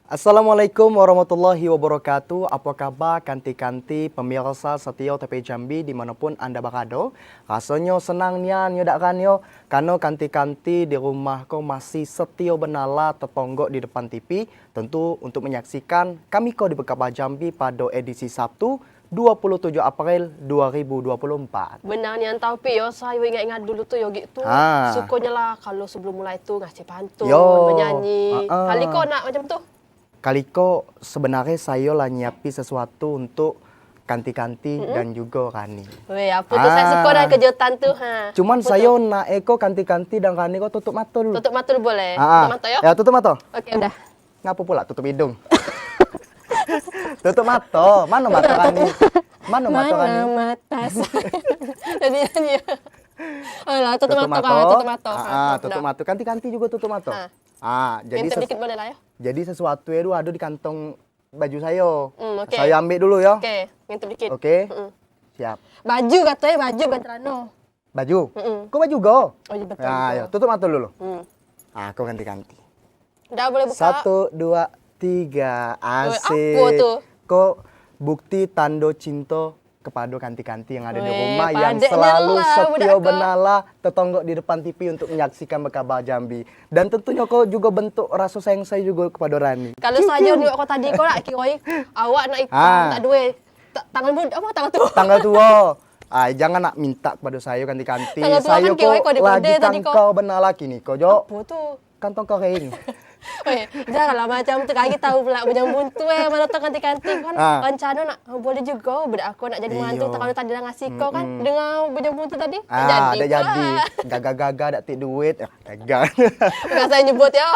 Assalamualaikum warahmatullahi wabarakatuh. Apa kabar kanti-kanti pemirsa setia TP Jambi dimanapun Anda berada? Rasanya senang nian nyodak kan yo. Karena kanti-kanti di rumah kau masih setia benala tertonggok di depan TV. Tentu untuk menyaksikan kami kau di Bekaba Jambi pada edisi Sabtu 27 April 2024. Benar nian tahu pi yo, saya ingat-ingat dulu tuh yo gitu. Sukanya lah kalau sebelum mulai itu ngasih pantun, menyanyi. Kali kau nak macam tuh? Kali kok sebenarnya saya lah nyiapi sesuatu untuk kanti-kanti dan juga Rani. Weh, apa tuh saya suka dah kejutan tuh. Cuman apa saya nak eko kanti-kanti dan Rani kok tutup mata dulu. Tutup mata dulu boleh? Tutup mata yo? Ya tutup mata. Oke udah. Ngapa pula tutup hidung? Tutup mata. Mana mata Rani? Mana mata Rani? Mana mata Jadi nyanyi. Alah, tutup mata. Tutup mata. Kanti-kanti juga tutup mata. Jadi dikit boleh lah ya. Jadi sesuatu itu ada di kantong baju saya. Okay. Saya ambil dulu ya. Oke, ngintip dikit. Oke. Siap. Baju katanya, baju bukan celana. Baju? Kok baju go? Oh iya betul. Ya, tutup mata dulu. Aku ganti-ganti. Udah boleh buka. 1, 2, 3. Asik. Apa tuh? Kok bukti tanda cinta kepada kanti-kanti yang ada di rumah yang selalu setia benala tertonggok di depan TV untuk menyaksikan Bekaba Jambi. Dan tentunya kau juga bentuk rasa sayang saya juga kepada Rani. Kalau saja nengok kau tadi kau nak kiroi awak nak ikut tak duit. Tangan apa tangan tua? Tangan tua. Jangan nak minta kepada saya kanti-kanti. Saya kok lagi kangkau benala kini kau jo. Apa tuh? Kantong kering. Weh, janganlah macam tu kaki tahu pula punya buntu mana tu kanti-kanti kan rencana nak boleh juga budak aku nak jadi mantu tak kalau tadi dah ngasih kau kan dengan punya buntu tadi tak jadi gagal-gagal tak tik duit gagal bukan saya nyebut ya.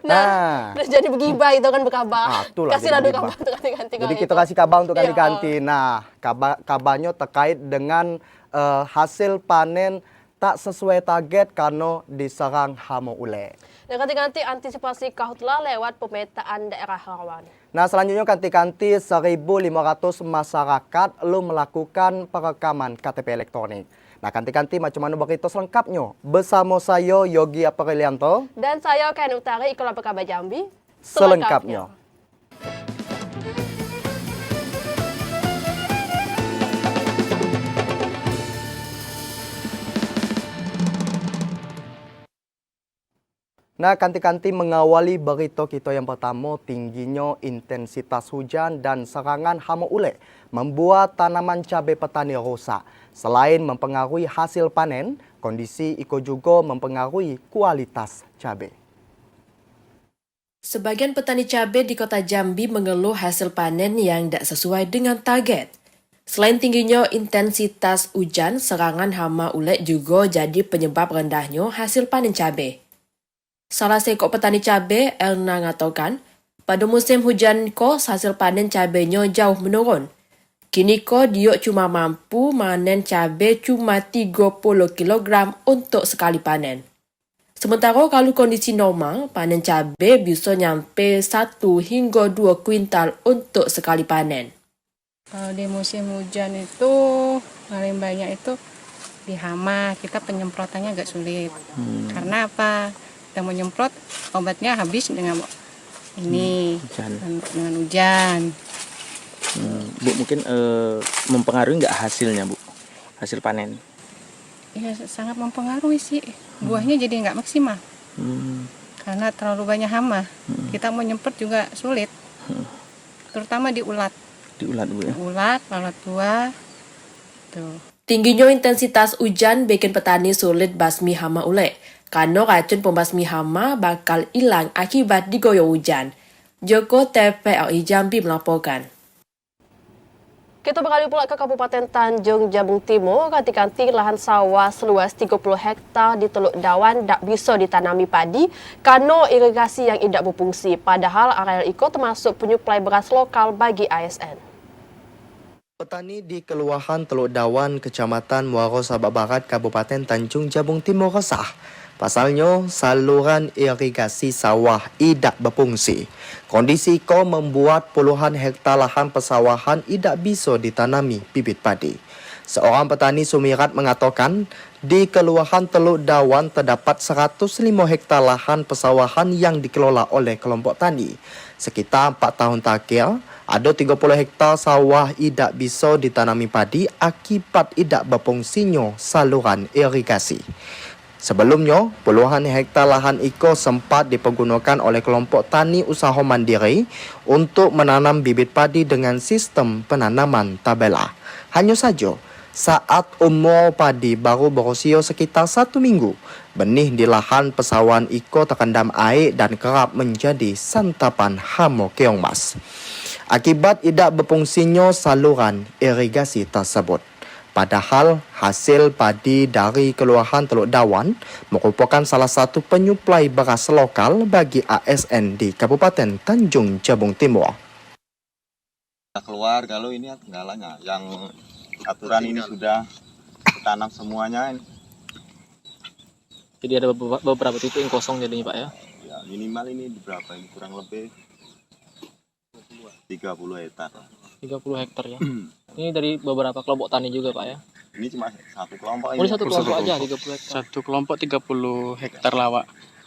Nah jadi bergibah itu kan berkabar kasihlah dulu kabar untuk kanti-kanti jadi kita kasih kabar untuk kanti-kanti. Nah kabarnya terkait dengan hasil panen tak sesuai target karena diserang hama ule. Dan kanti-kanti antisipasi kahutlah lewat pemetaan daerah rawan. Nah selanjutnya kanti-kanti 1.500 masyarakat lo melakukan perekaman KTP elektronik. Nah kanti-kanti macam mana berita selengkapnya? Bersama saya Yogi Aprilianto. Dan saya Ken Utari Ikola Bekaba Jambi. Selengkapnya. Nah, kanti-kanti mengawali berita kita yang pertama, tingginya intensitas hujan dan serangan hama ule membuat tanaman cabai petani rosak. Selain mempengaruhi hasil panen, kondisi itu juga mempengaruhi kualitas cabai. Sebagian petani cabai di kota Jambi mengeluh hasil panen yang tidak sesuai dengan target. Selain tingginya intensitas hujan, serangan hama ule juga jadi penyebab rendahnya hasil panen cabai. Salah seekor petani cabai, Elna mengatakan, pada musim hujan hasil panen cabainya jauh menurun. Kini dia cuma mampu manen cabai cuma 30 kg untuk sekali panen. Sementara kalau kondisi normal, panen cabai bisa nyampe 1 hingga 2 kuintal untuk sekali panen. Kalau di musim hujan itu paling banyak itu di hama, kita penyemprotannya agak sulit. Karena apa? Kita mau nyemprot obatnya habis dengan dengan hujan. Bu mungkin mempengaruhi nggak hasilnya Bu, hasil panen? Ya sangat mempengaruhi sih, buahnya jadi nggak maksimal. Karena terlalu banyak hama, kita mau nyemprot juga sulit. Terutama di ulat. Di ulat Bu ya? Ulat, lalat tua. Tuh. Tingginya intensitas hujan bikin petani sulit basmi hama ule. Karena racun pembasmi hama bakal hilang akibat digoyah hujan. Joko TVRI Jambi melaporkan. Kita beralih pula ke Kabupaten Tanjung Jabung Timur. Kanti-kanti lahan sawah seluas 30 hektar di Teluk Dawan tak bisa ditanami padi karena irigasi yang tidak berfungsi. Padahal areal itu termasuk penyuplai beras lokal bagi ASN. Petani di Keluahan Teluk Dawan, Kecamatan Muaro Sabak Barat, Kabupaten Tanjung Jabung Timur resah Pasalnya, saluran irigasi sawah tidak berfungsi. Kondisi itu membuat puluhan hektar lahan persawahan tidak bisa ditanami bibit padi. Seorang petani Sumirat mengatakan, di Kelurahan Teluk Dawan terdapat 105 hektar lahan persawahan yang dikelola oleh kelompok tani. Sekitar 4 tahun terakhir, ada 30 hektar sawah tidak bisa ditanami padi akibat tidak berfungsinya saluran irigasi. Sebelumnya, puluhan hektar lahan itu sempat dipergunakan oleh kelompok tani usaha mandiri untuk menanam bibit padi dengan sistem penanaman tabela. Hanya saja, saat umur padi baru berusia sekitar 1 minggu, benih di lahan persawahan itu terendam air dan kerap menjadi santapan hama keong mas. Akibat tidak berfungsinya saluran irigasi tersebut. Padahal hasil padi dari Kelurahan Teluk Dawan merupakan salah satu penyuplai beras lokal bagi ASN di Kabupaten Tanjung Jabung Timur. Keluar kalau ini kendalanya yang aturan ini sudah tanam semuanya ini. Jadi ada beberapa titik yang kosong jadinya Pak ya. Ya minimal ini berapa ini kurang lebih 30 hektar. 30 hektar ya. Ini dari beberapa kelompok tani juga Pak ya. Ini cuma satu kelompok Oh, ini satu kelompok aja 30 hektar. Satu kelompok 30 hektar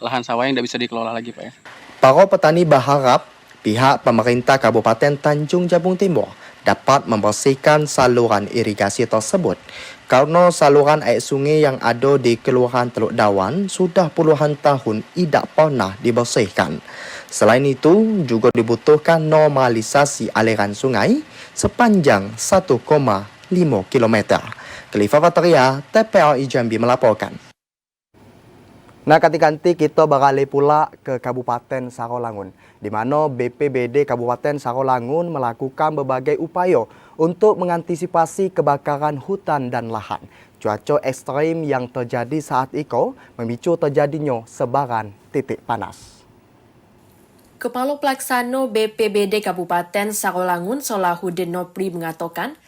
lahan sawah yang tidak bisa dikelola lagi Pak ya. Para petani berharap pihak pemerintah Kabupaten Tanjung Jabung Timur dapat membersihkan saluran irigasi tersebut karena saluran air sungai yang ada di Kelurahan Teluk Dawan sudah puluhan tahun tidak pernah dibersihkan. Selain itu, juga dibutuhkan normalisasi aliran sungai sepanjang 1,5 km. Khalifa Fataria, TPRI Jambi melaporkan. Nah, kanti-kanti kita beralih pula ke Kabupaten Sarolangun, di mana BPBD Kabupaten Sarolangun melakukan berbagai upaya untuk mengantisipasi kebakaran hutan dan lahan. Cuaca ekstrim yang terjadi saat itu memicu terjadinya sebaran titik panas. Kepala Pelaksana BPBD Kabupaten Sarolangun Solahuddin Nopri mengatakan,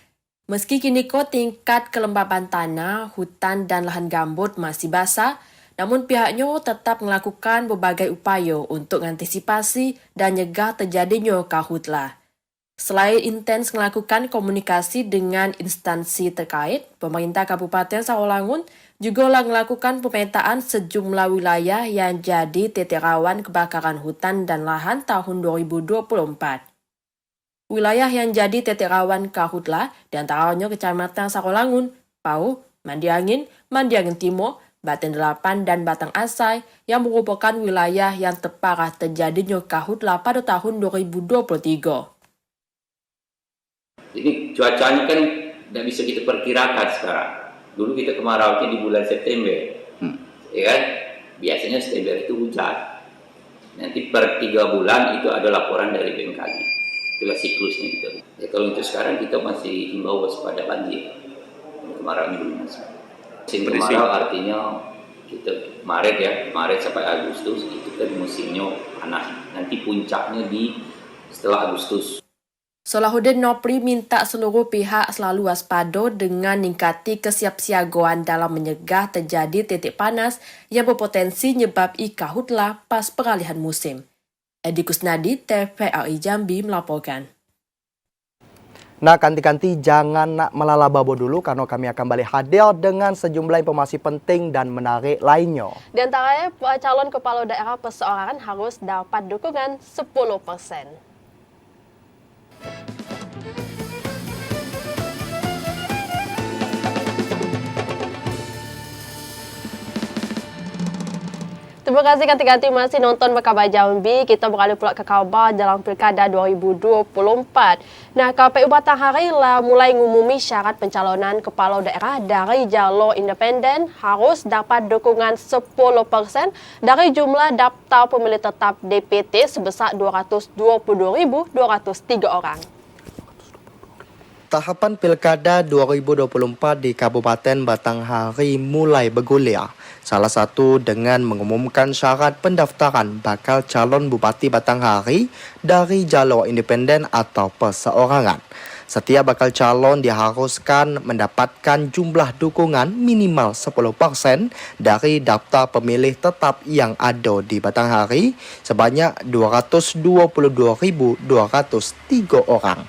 meski kini tingkat kelembaban tanah, hutan dan lahan gambut masih basah, namun pihaknya tetap melakukan berbagai upaya untuk mengantisipasi dan nyegah terjadinya karhutlah. Selain intens melakukan komunikasi dengan instansi terkait, pemerintah Kabupaten Sarolangun juga melakukan pemetaan sejumlah wilayah yang jadi titik rawan kebakaran hutan dan lahan tahun 2024. Wilayah yang jadi titik rawan karhutlah diantaranya Kecamatan Sarolangun, Pau, Mandiangin, Mandiangin Timur, Baten 8 dan Batang Asai yang merupakan wilayah yang terparah terjadinya karhutlah pada tahun 2023. Ini cuacanya kan tidak bisa kita perkirakan sekarang. Dulu kita kemarau di bulan September, ya kan? Biasanya September itu hujan. Nanti per 3 bulan itu ada laporan dari BMKG. Itulah siklusnya gitu. Ya, kalau untuk sekarang kita masih himbau waspada banjir. Kemarau ini belum masuk. Musim kemarau artinya kita Maret sampai Agustus itu kan musimnya panas. Nanti puncaknya di setelah Agustus. Solahuddin Nopri minta seluruh pihak selalu waspada dengan meningkati kesiapsiagaan dalam menyegah terjadi titik panas yang berpotensi menyebab karhutlah pas peralihan musim. Edi Kusnadi, TVRI Jambi melaporkan. Nah, kanti-kanti jangan nak melalababo dulu karena kami akan balik hadir dengan sejumlah informasi penting dan menarik lainnya. Di antaranya calon kepala daerah perseorangan harus dapat dukungan 10%. Terima kasih kanti-kanti masih nonton Berkabar Jambi. Kita beralih pula ke kabar dalam Pilkada 2024. Nah, KPU Batanghari lah mulai mengumumi syarat pencalonan kepala daerah dari jalur independen harus dapat dukungan 10% dari jumlah daftar pemilih tetap DPT sebesar 222.203 orang. Tahapan Pilkada 2024 di Kabupaten Batanghari mulai bergulir. Salah satu dengan mengumumkan syarat pendaftaran bakal calon Bupati Batanghari dari jalur independen atau perseorangan. Setiap bakal calon diharuskan mendapatkan jumlah dukungan minimal 10% dari daftar pemilih tetap yang ada di Batanghari sebanyak 222.203 orang.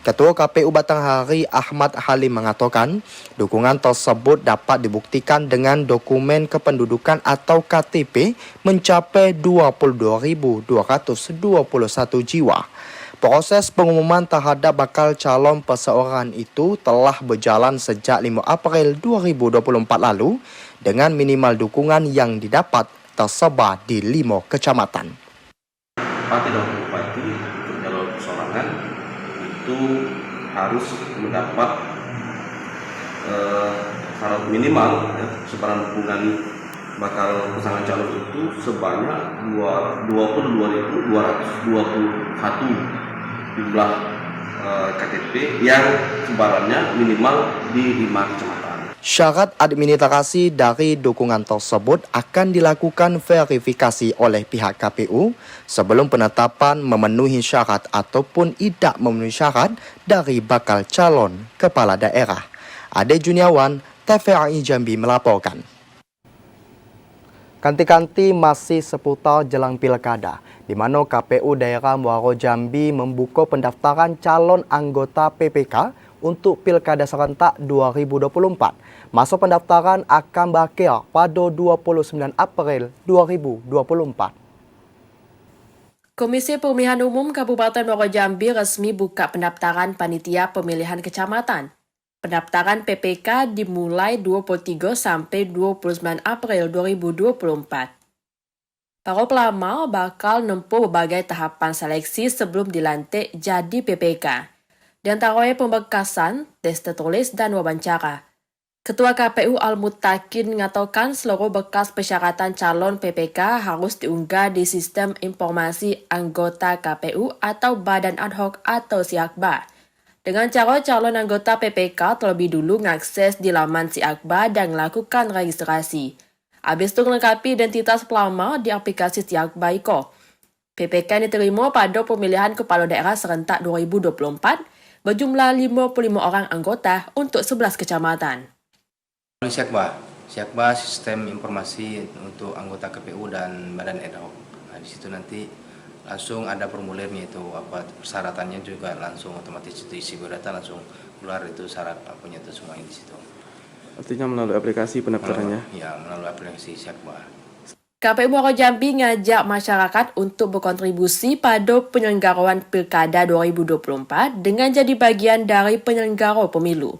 Ketua KPU Batanghari Ahmad Halim mengatakan dukungan tersebut dapat dibuktikan dengan dokumen kependudukan atau KTP mencapai 22.221 jiwa. Proses pengumuman terhadap bakal calon perseorangan itu telah berjalan sejak 5 April 2024 lalu dengan minimal dukungan yang didapat tersebar di 5 kecamatan. Partai dan bupati untuk calon perseorangan itu harus mendapat syarat minimal sebaran dukungan bakal pasangan calon itu sebanyak 22.221 jumlah KTP yang sebarannya minimal di 5 kecamatan. Syarat administrasi dari dukungan tersebut akan dilakukan verifikasi oleh pihak KPU sebelum penetapan memenuhi syarat ataupun tidak memenuhi syarat dari bakal calon kepala daerah. Ade Juniawan, TVRI Jambi melaporkan. Kanti-kanti masih seputar jelang pilkada, di mana KPU Daerah Muaro Jambi membuka pendaftaran calon anggota PPK untuk Pilkada Serentak 2024. Masa pendaftaran akan berakhir pada 29 April 2024. Komisi Pemilihan Umum Kabupaten Muaro Jambi resmi buka pendaftaran panitia pemilihan kecamatan. Pendaftaran PPK dimulai 23 sampai 29 April 2024. Para pelamar bakal nempuh berbagai tahapan seleksi sebelum dilantik jadi PPK. Di antaranya pembekasan, tes tertulis, dan wawancara. Ketua KPU Al-Mutakin mengatakan seluruh berkas persyaratan calon PPK harus diunggah di Sistem Informasi Anggota KPU atau Badan Ad Hoc atau Siakba. Dengan cara calon anggota PPK terlebih dulu mengakses di laman Siakba dan melakukan registrasi. Habis itu melengkapi identitas pelamar di aplikasi Siakba Iko. PPK yang diterima pada pemilihan kepala daerah serentak 2024 berjumlah 55 orang anggota untuk 11 kecamatan. Siakba sistem informasi untuk anggota KPU dan badan ad hoc. Nah, di situ nanti langsung ada formulirnya itu apa persyaratannya juga langsung otomatis itu isi biodata langsung keluar itu syarat apanya itu semuanya di situ. Artinya melalui aplikasi pendaftarannya? Ya, melalui aplikasi Siakba. KPU Muaro Jambi ngajak masyarakat untuk berkontribusi pada penyelenggaraan Pilkada 2024 dengan jadi bagian dari penyelenggara pemilu.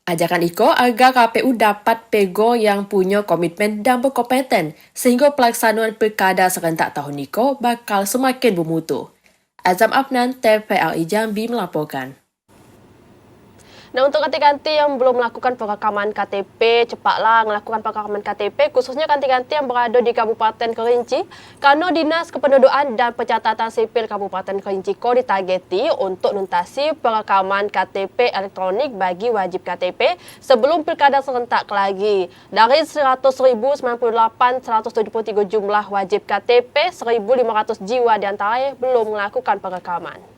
Ajakan Iko agar KPU dapat pego yang punya komitmen dan berkompeten sehingga pelaksanaan Pilkada serentak tahun Iko bakal semakin bermutu. Azam Afnan, TVRI Jambi melaporkan. Nah, untuk kanti-kanti yang belum melakukan perekaman KTP, cepatlah melakukan perekaman KTP, khususnya kanti-kanti yang berada di Kabupaten Kerinci, karena Dinas Kependudukan dan Pencatatan Sipil Kabupaten Kerinci ko ditageti untuk nuntasi perekaman KTP elektronik bagi wajib KTP sebelum Pilkada serentak lagi. Dari 100.098 173 jumlah wajib KTP, 1.500 jiwa diantaranya belum melakukan perekaman.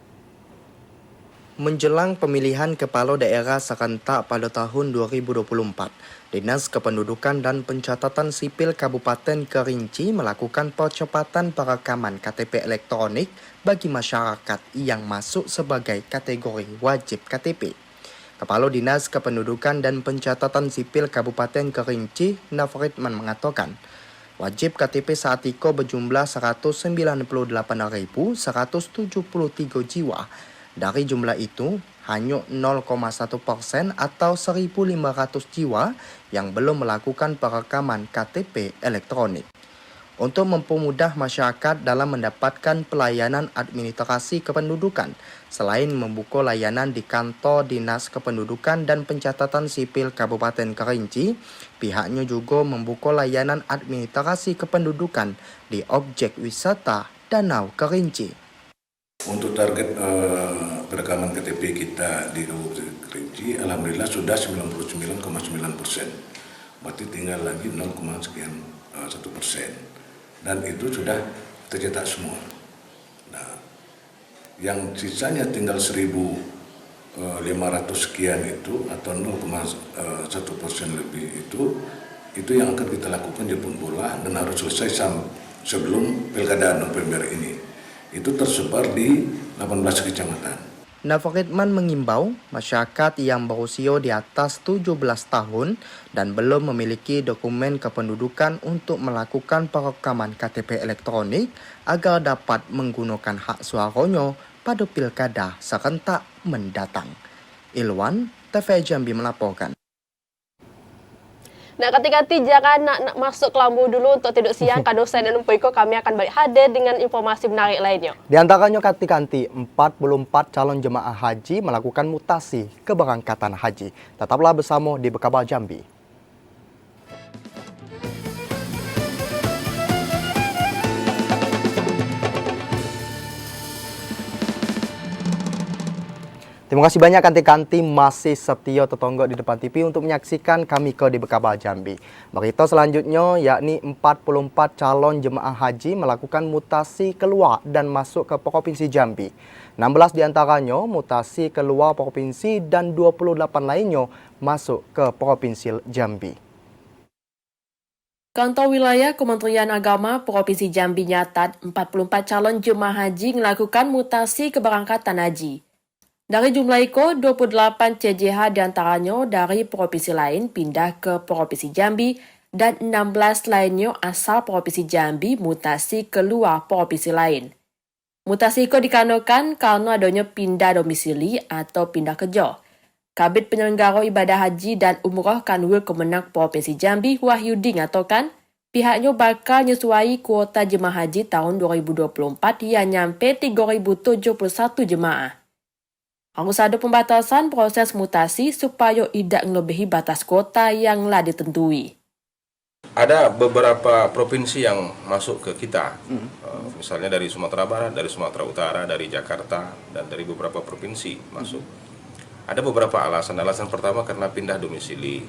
Menjelang pemilihan kepala daerah serentak pada tahun 2024, Dinas Kependudukan dan Pencatatan Sipil Kabupaten Kerinci melakukan percepatan perekaman KTP elektronik bagi masyarakat yang masuk sebagai kategori wajib KTP. Kepala Dinas Kependudukan dan Pencatatan Sipil Kabupaten Kerinci, Nafridman mengatakan, wajib KTP saat itu berjumlah 198.173 jiwa. Dari jumlah itu, hanya 0,1% atau 1.500 jiwa yang belum melakukan perekaman KTP elektronik. Untuk mempermudah masyarakat dalam mendapatkan pelayanan administrasi kependudukan, selain membuka layanan di kantor Dinas Kependudukan dan Pencatatan Sipil Kabupaten Kerinci, pihaknya juga membuka layanan administrasi kependudukan di objek wisata Danau Kerinci. Untuk target perekaman KTP kita di Kabupaten Kerinci, alhamdulillah sudah 99,9%. Berarti tinggal lagi 0,1%. Dan itu sudah tercetak semua. Nah, yang sisanya tinggal 1.000 500 sekian itu atau 0,1% lebih itu yang akan kita lakukan jemput bola dan harus selesai sebelum Pilkada November ini. Itu tersebar di 18 kecamatan. Nafakitman mengimbau masyarakat yang berusia di atas 17 tahun dan belum memiliki dokumen kependudukan untuk melakukan perekaman KTP elektronik agar dapat menggunakan hak suaranya pada pilkada serentak mendatang. Ilwan, TV Jambi melaporkan. Nah, ketika jangan nak masuk ke lambu dulu untuk tidur siang, Kak Dosen dan Umpoiko, kami akan balik hadir dengan informasi menarik lainnya. Di antaranya kanti-kanti 44 calon jemaah haji melakukan mutasi keberangkatan haji. Tetaplah bersama di Bekabar Jambi. Terima kasih banyak kanti-kanti masih setia tertonggok di depan TV untuk menyaksikan kami di Bekabar Jambi. Berita selanjutnya yakni 44 calon jemaah haji melakukan mutasi keluar dan masuk ke Provinsi Jambi. 16 diantaranya mutasi keluar provinsi dan 28 lainnya masuk ke Provinsi Jambi. Kantor Wilayah Kementerian Agama Provinsi Jambi nyatat 44 calon jemaah haji melakukan mutasi keberangkatan haji. Dari jumlah itu, 28 CJH diantaranya dari provinsi lain pindah ke Provinsi Jambi dan 16 lainnya asal Provinsi Jambi mutasi keluar provinsi lain. Mutasi itu dikarenakan karena adanya pindah domisili atau pindah kerja. Kabid Penyelenggara Ibadah Haji dan Umrah Kanwil Kemenak Provinsi Jambi, Wahyudi ngatakan, pihaknya bakal nyesuai kuota jemaah haji tahun 2024 yang nyampe 3.071 jemaah. Harus ada pembatasan proses mutasi supaya tidak melebihi batas kuota yang telah ditentui. Ada beberapa provinsi yang masuk ke kita, misalnya dari Sumatera Barat, dari Sumatera Utara, dari Jakarta, dan dari beberapa provinsi masuk. Ada beberapa alasan. Alasan pertama karena pindah domisili.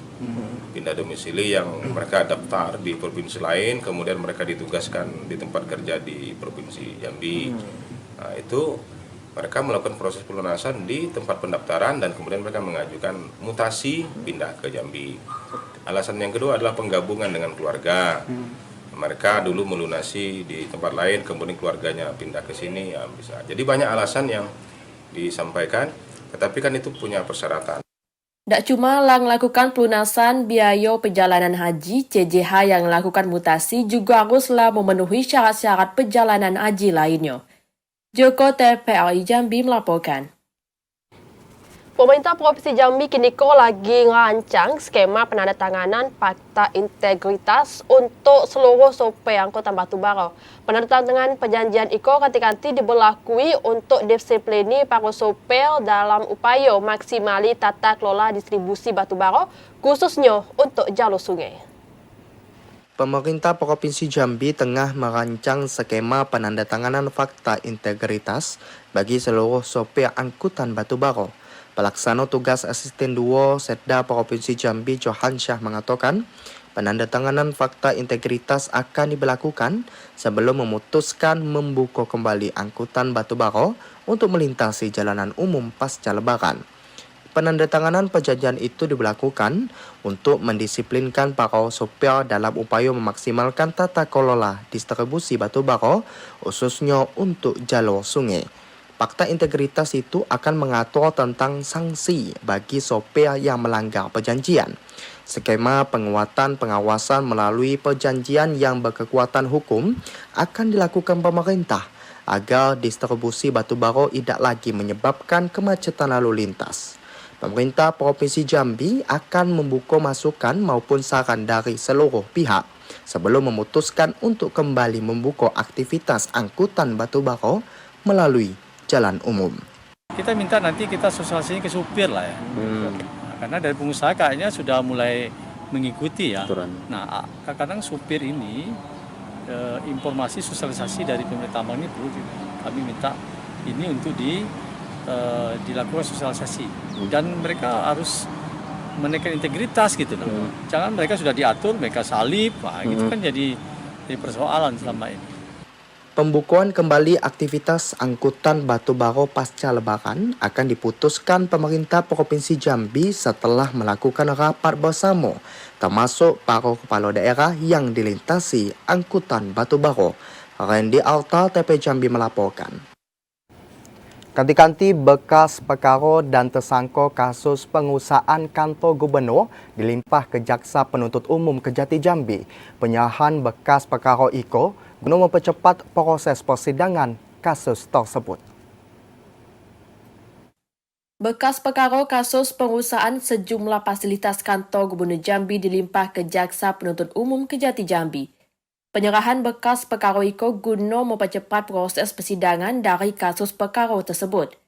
Pindah domisili yang mereka daftar di provinsi lain, kemudian mereka ditugaskan di tempat kerja di Provinsi Jambi. Nah, itu mereka melakukan proses pelunasan di tempat pendaftaran dan kemudian mereka mengajukan mutasi pindah ke Jambi. Alasan yang kedua adalah penggabungan dengan keluarga. Mereka dulu melunasi di tempat lain, kemudian keluarganya pindah ke sini, ya bisa. Jadi banyak alasan yang disampaikan, tetapi kan itu punya persyaratan. Tak cuma melakukan pelunasan biaya perjalanan haji, CJH yang melakukan mutasi juga haruslah memenuhi syarat-syarat perjalanan haji lainnya. Joko TVRI Jambi melaporkan. Pemerintah Provinsi Jambi kini lagi merancang skema penandatanganan Fakta Integritas untuk seluruh sopir angkutan batubara. Penandatanganan perjanjian itu kanti-kanti diberlakui untuk disiplini para sopir dalam upaya maksimali tata kelola distribusi batubara, khususnya untuk jalur sungai. Pemerintah Provinsi Jambi tengah merancang skema penandatanganan fakta integritas bagi seluruh sopir angkutan batubara. Pelaksana tugas Asisten 2 Setda Provinsi Jambi Johan Syah mengatakan, penandatanganan fakta integritas akan diberlakukan sebelum memutuskan membuka kembali angkutan batubara untuk melintasi jalanan umum pasca Lebaran. Penandatanganan perjanjian itu diberlakukan untuk mendisiplinkan para sopir dalam upaya memaksimalkan tata kelola distribusi batubara, khususnya untuk jalur sungai. Fakta integritas itu akan mengatur tentang sanksi bagi sopir yang melanggar perjanjian. Skema penguatan pengawasan melalui perjanjian yang berkekuatan hukum akan dilakukan pemerintah agar distribusi batubara tidak lagi menyebabkan kemacetan lalu lintas. Pemerintah Provinsi Jambi akan membuka masukan maupun saran dari seluruh pihak sebelum memutuskan untuk kembali membuka aktivitas angkutan batubara melalui jalan umum. Kita minta nanti kita sosialisasi ke supir lah ya. Karena dari pengusaha kayaknya sudah mulai mengikuti ya. Nah, kadang-kadang supir ini informasi sosialisasi dari pemerintah ini perlu kami minta ini untuk dilakukan sosialisasi dan mereka harus menaikkan integritas gitu loh. Jangan mereka sudah diatur, mereka salib, gitu kan jadi persoalan selama ini. Pembukuan kembali aktivitas angkutan batu bara pasca lebaran akan diputuskan pemerintah Provinsi Jambi setelah melakukan rapat bersama, termasuk para kepala daerah yang dilintasi angkutan batu bara. Randy Alta, TP Jambi melaporkan. Kanti-kanti bekas perkara dan tersangka kasus pengusahaan kantor gubernur dilimpah ke Jaksa Penuntut Umum Kejati Jambi. Penyerahan bekas perkara itu guna mempercepat proses persidangan kasus tersebut. Bekas perkara kasus pengusahaan sejumlah fasilitas kantor Gubernur Jambi dilimpah ke Jaksa Penuntut Umum Kejati Jambi. Penyerahan bekas perkara itu guna mempercepat proses persidangan dari kasus perkara tersebut.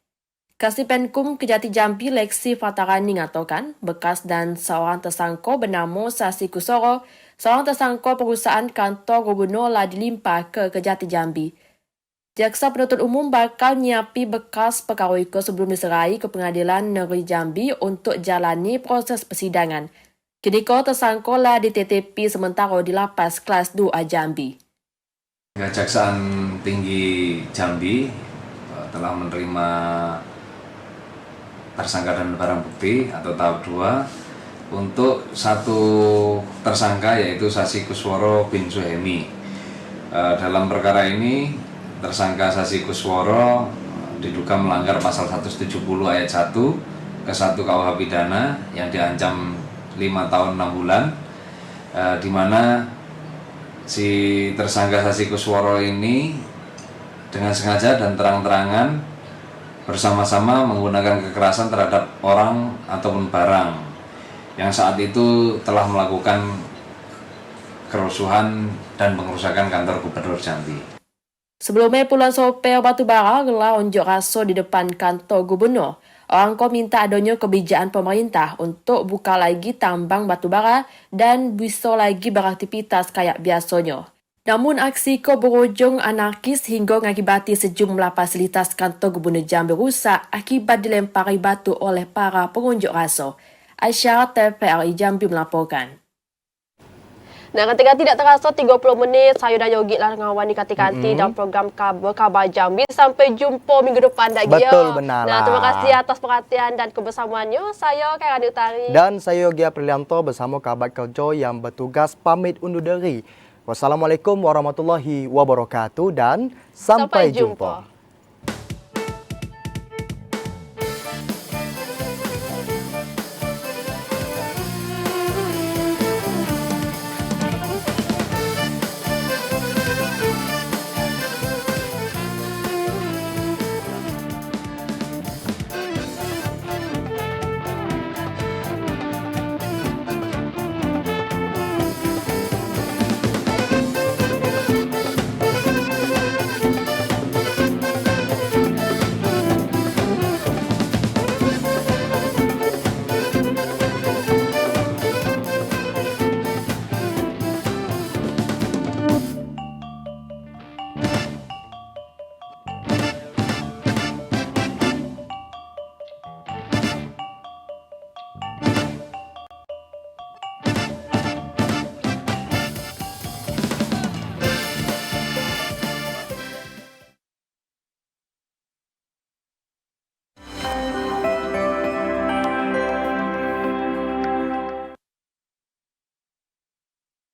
Kasipenkum Kejati Jambi Leksi Fatarani mengatakan bekas dan seorang tersangka bernama Sasi Kusoro, seorang tersangka perusahaan kantor gubernur lah dilimpah ke Kejati Jambi. Jaksa Penuntut Umum bakal nyiapi bekas perkara itu sebelum diserai ke Pengadilan Negeri Jambi untuk jalani proses persidangan. Kini tersangka lah di-TTP sementara di Lapas Kelas 2 Jambi. Kejaksaan Tinggi Jambi telah menerima tersangka dan barang bukti atau tahap 2 untuk satu tersangka yaitu Sasi Kusworo bin Suhemi. Dalam perkara ini tersangka Sasi Kusworo diduga melanggar pasal 170 ayat 1 ke 1 KUH pidana yang diancam 5 tahun 6 bulan, di mana si tersangka Sasi Kusworo ini dengan sengaja dan terang-terangan bersama-sama menggunakan kekerasan terhadap orang ataupun barang yang saat itu telah melakukan kerusuhan dan pengerusakan kantor Gubernur Jambi. Sebelumnya puluhan sopir batubara gelar unjuk rasa di depan kantor gubernur. Orang minta adanya kebijakan pemerintah untuk buka lagi tambang batubara dan bisa lagi beraktivitas kayak biasanya. Namun aksi itu berujung anarkis hingga mengakibatkan sejumlah fasilitas kantor Gubernur Jambi rusak akibat dilempari batu oleh para pengunjuk rasa. Aisyah, TVRI Jambi melaporkan. Nah, ketika tidak terasa 30 menit, saya dan Yogi lah ngawani kanti-kanti dalam program Kabar Jambi. Sampai jumpa minggu depan lagi. Betul, benar. Nah, terima kasih atas perhatian dan kebersamaannya. Saya Khairani Utari. Dan saya Yogi Aprilianto bersama kerabat kerja yang bertugas pamit undur diri. Wassalamualaikum warahmatullahi wabarakatuh dan sampai jumpa.